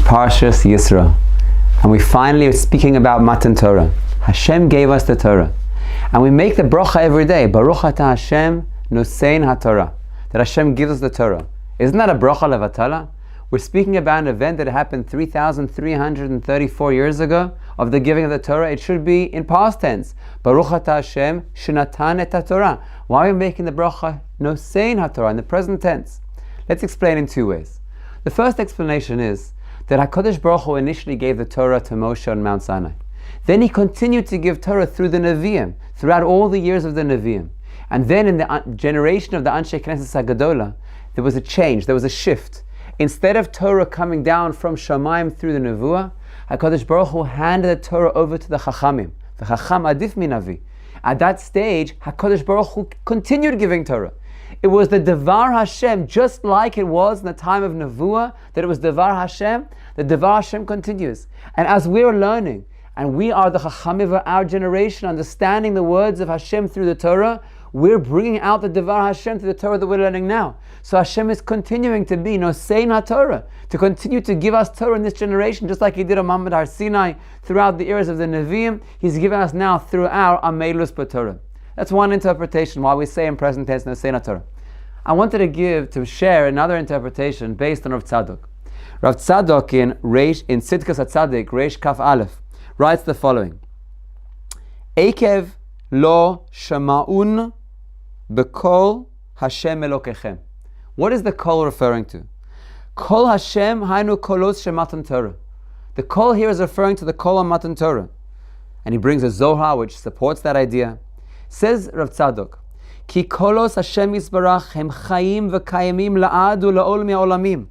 Parshas Yitro, and we finally are speaking about Matan Torah. Hashem gave us the Torah, and we make the bracha every day. Baruch atah Hashem nosein haTorah, that Hashem gives us the Torah. Isn't that a bracha levatala? We're speaking about an event that happened 3,334 years ago of the giving of the Torah. It should be in past tense. Baruch atah Hashem shenatan et haTorah. Why are we making the bracha nosein haTorah in the present tense? Let's explain in two ways. The first explanation is that HaKadosh Baruch Hu initially gave the Torah to Moshe on Mount Sinai. Then he continued to give Torah through the Nevi'im, throughout all the years of the Nevi'im. And then in the generation of the Anshe Knesset HaGadola, there was a change, there was a shift. Instead of Torah coming down from Shamayim through the Nevuah, HaKadosh Baruch Hu handed the Torah over to the Chachamim. The Chacham adif minavi. At that stage, HaKadosh Baruch Hu continued giving Torah. It was the Devar Hashem, just like it was in the time of Nevuah, that it was Devar Hashem. The Devar Hashem continues. And as we're learning, and we are the Chachamim of our generation, understanding the words of Hashem through the Torah, we're bringing out the Devar Hashem through the Torah that we're learning now. So Hashem is continuing to be Nosein HaTorah, to continue to give us Torah in this generation, just like He did on Mount Har Sinai throughout the eras of the Nevi'im. He's given us now through our Amelus B'Torah. That's one interpretation why we say in present tense Nosein HaTorah. I wanted to share another interpretation based on Rav Tzadok. Rav Tzadok in Tzidkas HaTzadik, Reish Kaf Aleph, writes the following: Ekev lo shama'un b'kol Hashem Elokechem. What is the kol referring to? Kol Hashem hainu kolos shematan Torah. The kol here is referring to the kol on Matan Torah. And he brings a Zohar which supports that idea. Says Rav Tzadok, Ki kolos Hashem Yisbarach hem chayim v'kayimim la'ad u'la'ol mi'olamim.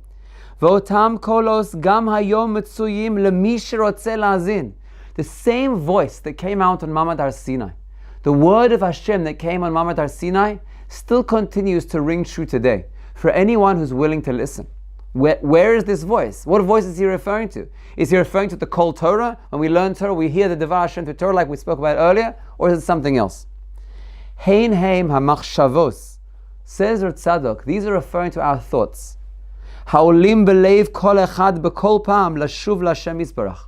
V'otam kolos gam hayom mitzuyim lemi sherotzeh la'azin. The same voice that came out on Mount Har Sinai, the word of Hashem that came on Mount Har Sinai, still continues to ring true today for anyone who's willing to listen. Where is this voice? What voice is he referring to? Is he referring to the Kol Torah? When we learn Torah, we hear the Devar Hashem through Torah like we spoke about earlier? Or is it something else? Hein heim hamachshavos, says Rav Tzadok, these are referring to our thoughts. Haolim belev kol echad b'kol pam lashuv l'Hashem Yisbarach.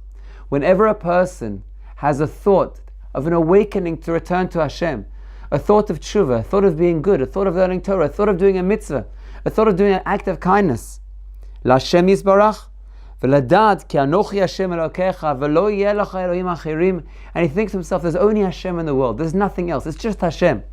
Whenever a person has a thought of an awakening to return to Hashem, a thought of tshuva, a thought of being good, a thought of learning Torah, a thought of doing a mitzvah, a thought of doing an act of kindness, l'Hashem Yisbarach, v'ladad ki anochi Hashem Elokecha v'lo yeh lecha Elohim achirim, and he thinks to himself, there's only Hashem in the world, there's nothing else, it's just Hashem.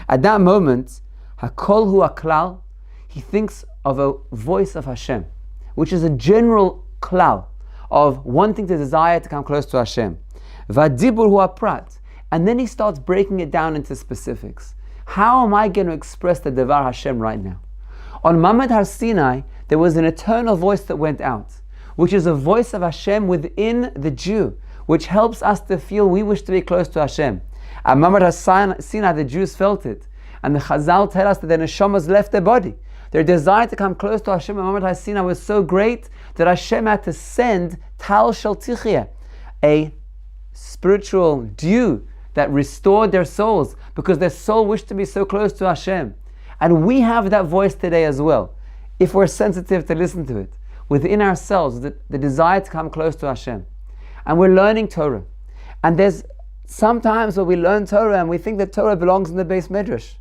At that moment, hakol hu aklal, he thinks of a voice of Hashem, which is a general klal of wanting to desire to come close to Hashem. V'adibur hu aprat, and then he starts breaking it down into specifics. How am I going to express the Devar Hashem right now? On Mount Har Sinai, there was an eternal voice that went out, which is a voice of Hashem within the Jew, which helps us to feel we wish to be close to Hashem. At Mount Har Sinai, the Jews felt it, and the Chazal tell us that their neshamas left their body. Their desire to come close to Hashem at Mount Har Sinai was so great that Hashem had to send Tal Shel Tichya, a spiritual dew that restored their souls, because their soul wished to be so close to Hashem. And we have that voice today as well, if we're sensitive to listen to it, within ourselves, the desire to come close to Hashem. And we're learning Torah. And there's sometimes where we learn Torah and we think that Torah belongs in the Beis Medrash.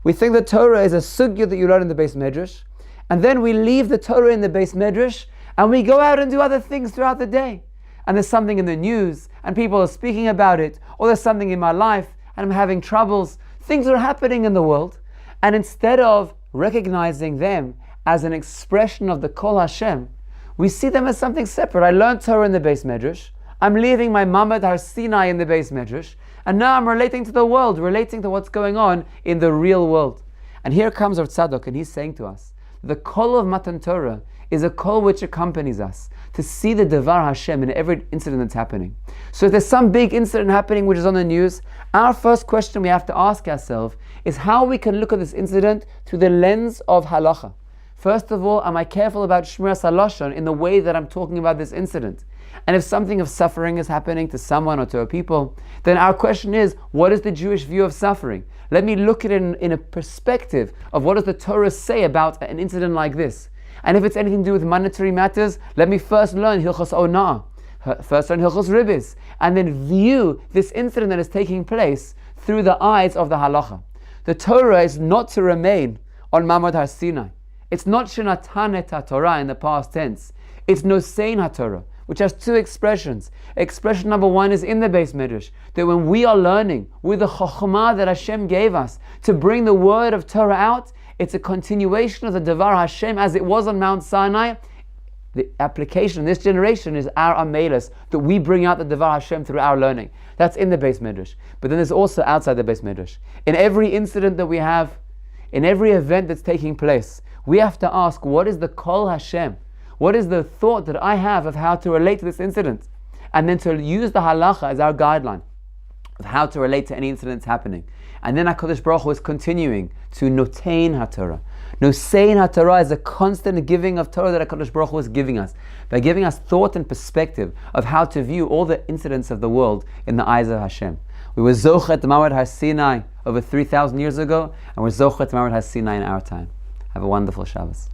We think that Torah is a sugya that you learn in the Beis Medrash, and then we leave the Torah in the Beis Medrash and we go out and do other things throughout the day. And there's something in the news and people are speaking about it, or there's something in my life and I'm having troubles. Things are happening in the world, and instead of recognizing them as an expression of the Kol Hashem, we see them as something separate. I learned Torah in the Beis Medrash, I'm leaving my Mount Har Sinai in the Beis Medrash, and now I'm relating to the world, relating to what's going on in the real world. And here comes Rav Tzadok, and he's saying to us, the Kol of Matan Torah is a Kol which accompanies us to see the Devar Hashem in every incident that's happening. So if there's some big incident happening which is on the news, our first question we have to ask ourselves is how we can look at this incident through the lens of halacha. First of all, am I careful about Shmiras HaLashon in the way that I'm talking about this incident? And if something of suffering is happening to someone or to a people, then our question is, what is the Jewish view of suffering? Let me look at it in a perspective of what does the Torah say about an incident like this. And if it's anything to do with monetary matters, let me first learn Hilchos Onah, first learn Hilchos Ribis, and then view this incident that is taking place through the eyes of the halacha. The Torah is not to remain on Mamad Har Sinai. It's not Shenatanet HaTorah in the past tense. It's Nosein HaTorah, which has two expressions. Expression number one is in the Beis Midrash, that when we are learning with the Chokhmah that Hashem gave us to bring the word of Torah out, it's a continuation of the Devar Hashem as it was on Mount Sinai. The application in this generation is our Amelis, that we bring out the Devar Hashem through our learning. That's in the Beis Midrash. But then there's also outside the Beis Midrash. In every incident that we have, in every event that's taking place, we have to ask, what is the Kol Hashem? What is the thought that I have of how to relate to this incident? And then to use the halacha as our guideline of how to relate to any incident that's happening. And then HaKadosh Baruch Hu is continuing to notain HaTorah. Nosein HaTorah is a constant giving of Torah that HaKadosh Baruch Hu is giving us, by giving us thought and perspective of how to view all the incidents of the world in the eyes of Hashem. We were Zochet Mamad Har Sinai over 3,000 years ago, and we're Zochet Mamad Har Sinai in our time. Have a wonderful Shabbos.